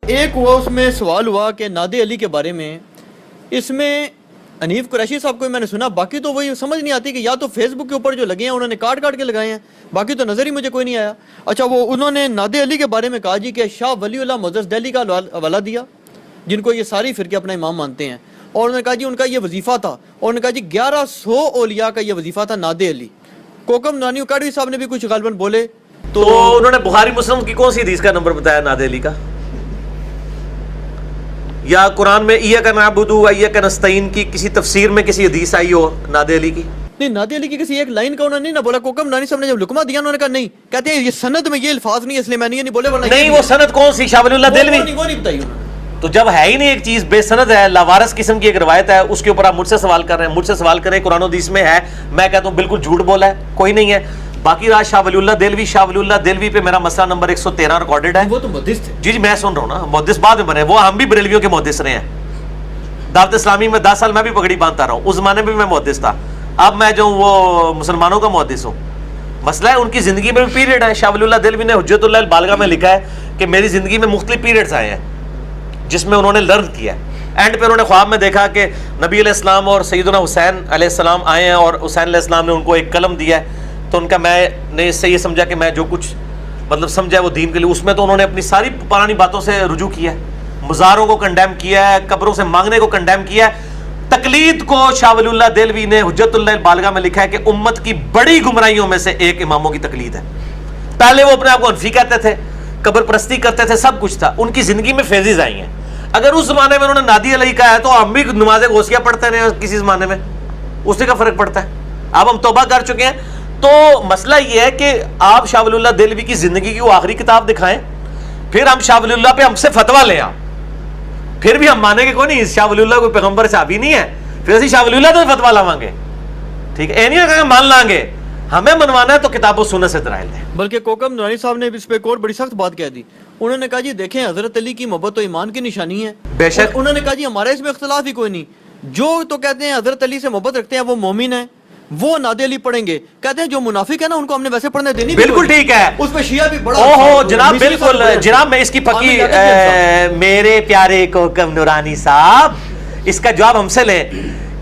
एक वो उसमें सवाल हुआ कि नादे अली के बारे में, इसमें हनीफ कुरैशी साहब को मैंने सुना, बाकी तो वही समझ नहीं आती कि या तो फेसबुक के ऊपर जो लगे हैं उन्होंने काट काट के लगाए हैं, बाकी तो नज़र ही मुझे कोई नहीं आया। अच्छा, वो उन्होंने नादे अली के बारे में कहा जी कि शाह वलीउल्लाह मुअज़्ज़ज़ दिल्ली का हवाला दिया, जिनको ये सारी फ़िरके अपना इमाम मानते हैं, और उन्होंने कहा जी उनका ये वजीफ़ा था, और उन्होंने कहा जी 1100 औलिया का ये वजीफ़ा था नादे अली। कोकम नानी उकाड़वी साहब ने भी कुछ गालबन बोले तो उन्होंने बुखारी मुस्लिम की कौन सी हदीस का नंबर बताया नादे अली का, या कुरान में इय्याका नअबुदु व इय्याका नस्तईन की किसी तफसीर में किसी हदीस आई हो नादे अली की? नहीं, नादे अली की किसी एक लाइन का उन्होंने नहीं ना बोला। कोकम नानी साहब ने जब लुकमा दिया उन्होंने कहा नहीं, कहते हैं ये सनद में ये अल्फाज नहीं है, इसलिए मैंने ये नहीं बोले। नहीं, वो सनद कौन सी? शाह वलीउल्लाह दिल्वी वो नहीं बताई उन्होंने। तो जब है ही नहीं एक चीज, बेसनद है, लावारस किस्म की एक रवायत है, उसके ऊपर आप मुझसे सवाल कर रहे हैं। मुझसे सवाल करें कुरान हदीस में है, मैं कहता हूँ बिल्कुल झूठ बोला है, कोई नहीं है। बाकी राज शाह वलीउल्लाह दिल्वी पे मेरा मसला नंबर 113 रिकॉर्डेड है। वो तो मुहद्दिस थे। जी मैं सुन रहा हूँ ना, मुहद्दिस बाद में बने, वो हम भी बरेलवियों के मुहद्दिस रहे हैं। दावत इस्लामी में 10 साल मैं भी पगड़ी बांधता रहा हूँ, उस जमाने में भी मैं मुहद्दिस था। अब मैं जो वो मुसलमानों का मुहद्दिस हूँ। मसला है उनकी जिंदगी में भी पीरियड है। शाह वलीउल्लाह दिल्वी ने हुज्जतुल बालिगा में लिखा है कि मेरी जिंदगी में मुख्तलिफ पीरियड्स आए हैं जिसमें उन्होंने लर्न किया। एंड पे उन्होंने ख्वाब में देखा कि नबी अलैहिस्सलाम और सैयदना हुसैन अलैहिस्सलाम आए हैं और हुसैन अलैहिस्सलाम ने उनको एक कलम दिया है। तो उनका मैंने इससे ये समझा कि मैं जो कुछ मतलब समझा है वो दीन के लिए, उसमें तो उन्होंने अपनी सारी पुरानी बातों से रुजू किया है, मज़ारों को कंडेम किया है, कब्रों से मांगने को कंडेम किया है। तकलीद को शाह वलीउल्लाह दिल्वी ने हुज्जतुल बालिगा में लिखा है कि उम्मत की बड़ी गुमराहियों में से एक इमामों की तकलीद है। पहले वो अपने आप को हनफी कहते थे, कब्र परस्ती करते थे, सब कुछ था। उनकी जिंदगी में फेजेज आई हैं। अगर उस जमाने में उन्होंने नादी अली का है तो हम भी नमाज़ गौसिया पढ़ते रहे किसी जमाने में, उससे क्या फर्क पड़ता है? अब हम तौबा कर चुके हैं। तो मसला ये है कि आप शाह वलीउल्लाह दिल्वी की जिंदगी की वो आखिरी किताब दिखाएं, फिर हम शाह वलीउल्लाह पे हमसे फतवा लें। आप फिर भी हम मानेंगे कोई नहीं, शाह वलीउल्लाह कोई पैगंबर साहबी नहीं है, फिर ਅਸੀਂ शाह वलीउल्लाह तो फतवा लावांगे। ठीक है, नहीं कहेंगे मान लांगे, हमें मनवाना है तो किताबों सुन्नत से दलाइल दें। बल्कि कोकम नूरानी साहब ने इस पे एक और बड़ी सख्त बात कह दी। उन्होंने कहा जी देखें हजरत अली की मोहब्बत तो ईमान की निशानी है। बेशक उन्होंने कहा जी हमारा इसमें इख्तिलाफ ही कोई नहीं, जो तो कहते हैं हजरत अली से मोहब्बत रखते हैं वो मोमिन है, वो नादे अली पढ़ेंगे। कहते हैं जो मुनाफिक है ना उनको हमने वैसे पढ़ने देनी। बिल्कुल ठीक है, उस पे शिया भी बड़ा। ओहो जनाब, बिल्कुल जनाब, मैं इसकी पक्की मेरे प्यारे कोकम नूरानी साहब, इसका जवाब हमसे लें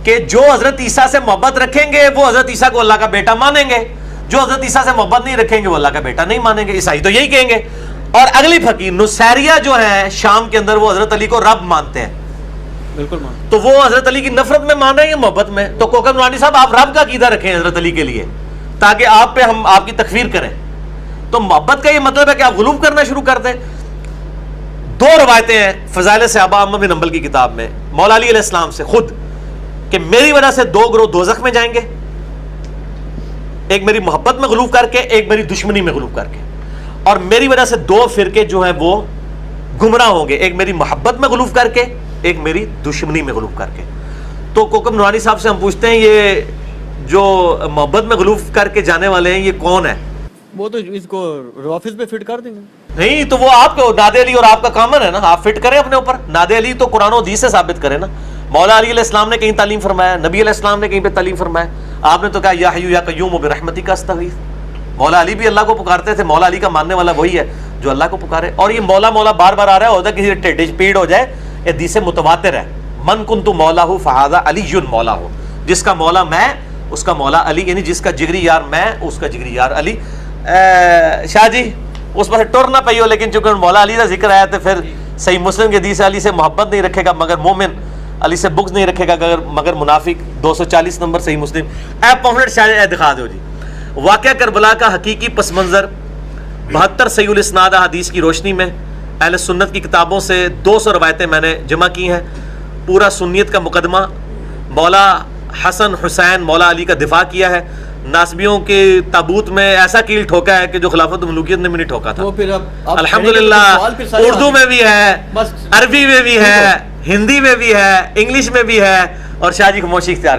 कि जो हजरत ईसा से मोहब्बत रखेंगे वो हजरत ईसा को अल्लाह का बेटा मानेंगे, जो हजरत ईसा से मोहब्बत नहीं रखेंगे वो अल्लाह का बेटा नहीं मानेंगे। ईसाई तो यही कहेंगे। और अगली फकीर नुसैरिया जो है शाम के अंदर, वो हजरत अली को रब मानते हैं। बिल्कुल तो वो हजरत अली की नफरत में मान रहे हैं या मोहब्बत में? तो कोकम नूरानी साहब आप रब का अकीदा रखें हजरत अली के लिए, ताकि आप पे हम आपकी तकफीर करें। तो मोहब्बत का ये मतलब है कि आप गुलूब करना शुरू कर दें। 2 रवायतें हैं फज़ाइल सहाबा अहमद बिन हंबल की किताब में मौला अली अलैहिस्सलाम से खुद, कि मेरी वजह से 2 गिरोह दोज़ख में जाएंगे, एक मेरी मोहब्बत में गुलूब करके, एक मेरी दुश्मनी में गुलूब करके, और मेरी वजह से 2 फिरके जो है वो गुमराह होंगे, एक मेरी मोहब्बत में गुलूब करके, एक मेरी दुश्मनी में गुलूब करके। तो कोकम नूरानी साहब से हम पूछते हैं ये जो मोहब्बत में गुलूब करके जाने वाले हैं ये कौन है? वो तो इसको रवाफिज पे फिट कर देंगे। नहीं तो वो आपको नादे अली और आपका कॉमन है ना, आप फिट करें अपने ऊपर। नादे अली तो कुरान और हदीस से साबित करें ना। मौला अली अलैहिस्सलाम ने कहीं तालीम फरमाया, नबी अलैहिस्सलाम ने कहीं पे तालीम फरमाया। आपने तो कहा या हय्यू या कय्यूम बिरहमतिका अस्तगीथ। मौला अली भी अल्लाह को पुकारते थे। मौला अली का मानने वाला वही है जो अल्लाह को पुकारे। और ये मौला मौला बार बार आ रहा है, होता है किसी टेढ़ी पीड़ हो जाए, हदीस से मुतवातिर है, मन कुन्तु मौला हूँ फहादा अलीयुन मौला हूँ। जिसका मौला मैं, उसका मौला अली, यानी जिसका जिगरी यार मैं, उसका जिगरी यार अली। शाह जी उस पर टुर ना पाइयो, लेकिन चूंकि मौला अली का जिक्र आया तो फिर सही मुस्लिम के हदीस अली से मोहब्बत नहीं रखेगा मगर मोमिन, अली से बुग़्ज़ नहीं रखेगा मगर मुनाफिक। 240 नंबर सही मुस्लिम। पॉम्फलेट शायद दिखा दो जी। वाक़या करबला का हकीकी पस मंज़र 72 सहीहुल इस्नाद हदीस की रोशनी में अहले सुन्नत की किताबों से 200 रवायतें मैंने जमा की हैं। पूरा सुन्नियत का मुकदमा, मौला हसन हुसैन मौला अली का दिफा किया है। नासबियों के ताबूत में ऐसा कील ठोका है कि जो खिलाफत ममलूकियत ने भी नहीं ठोका था। तो फिर अब अल्हम्दुलिल्लाह उर्दू में भी है, अरबी में भी है, हिंदी में भी है, इंग्लिश में भी है, और शाह जी खामोशी इख्तियार